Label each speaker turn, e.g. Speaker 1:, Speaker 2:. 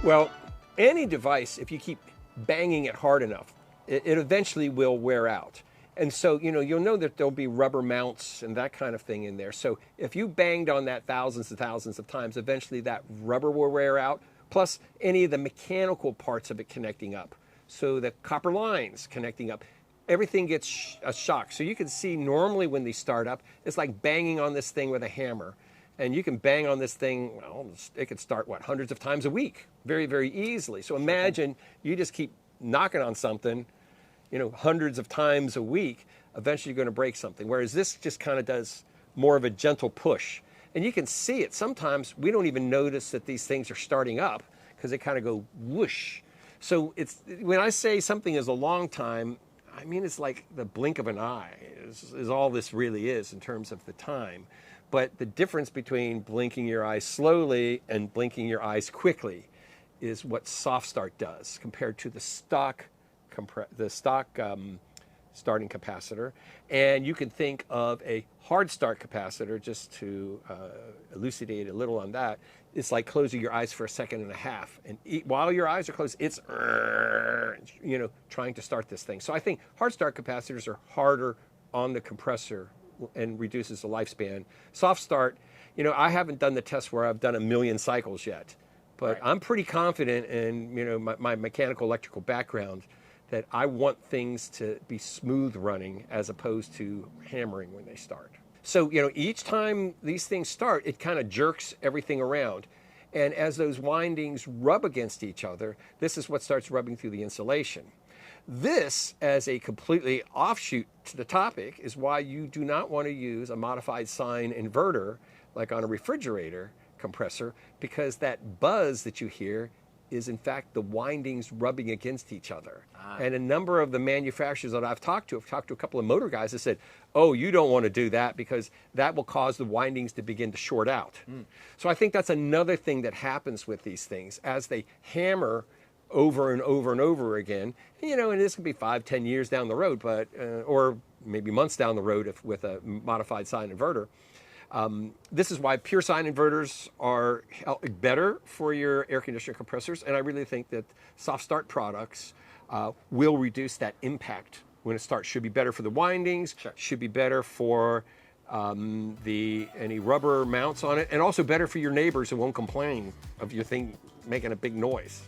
Speaker 1: Well, any device, if you keep banging it hard enough, it eventually will wear out. And so, you'll know that there'll be rubber mounts and that kind of thing in there. So if you banged on that thousands and thousands of times, eventually that rubber will wear out, plus any of the mechanical parts of it connecting up. So the copper lines connecting up, everything gets a shock. So you can see normally when these start up, it's like banging on this thing with a hammer. And you can bang on this thing, well, it could start, hundreds of times a week, very, very easily. So imagine you just keep knocking on something, hundreds of times a week, eventually you're going to break something. Whereas this just kind of does more of a gentle push. And you can see it. Sometimes we don't even notice that these things are starting up because they kind of go whoosh. So when I say something is a long time, I mean it's like the blink of an eye is all this really is in terms of the time. But the difference between blinking your eyes slowly and blinking your eyes quickly is what SoftStart does compared to the stock starting capacitor. And you can think of a hard start capacitor, just to elucidate a little on that. It's like closing your eyes for a second and a half. And while your eyes are closed, it's trying to start this thing. So I think hard start capacitors are harder on the compressor and reduces the lifespan. Soft start, I haven't done the test where I've done 1 million cycles yet, but right. I'm pretty confident in my mechanical electrical background that I want things to be smooth running as opposed to hammering when they start. So, each time these things start, it kind of jerks everything around. And as those windings rub against each other, this is what starts rubbing through the insulation. This, as a completely offshoot to the topic, is why you do not want to use a modified sine inverter like on a refrigerator compressor, because that buzz that you hear is in fact the windings rubbing against each other. And a number of the manufacturers that I've talked to a couple of motor guys that said, oh, you don't want to do that because that will cause the windings to begin to short out. So I think that's another thing that happens with these things as they hammer over and over and over again. And this could be 5-10 years down the road, but or maybe months down the road with a modified sine inverter. This is why pure sine inverters are better for your air conditioner compressors, and I really think that soft start products will reduce that impact when it starts. Should be better for the windings, sure. Should be better for any rubber mounts on it, and also better for your neighbors who won't complain of your thing making a big noise.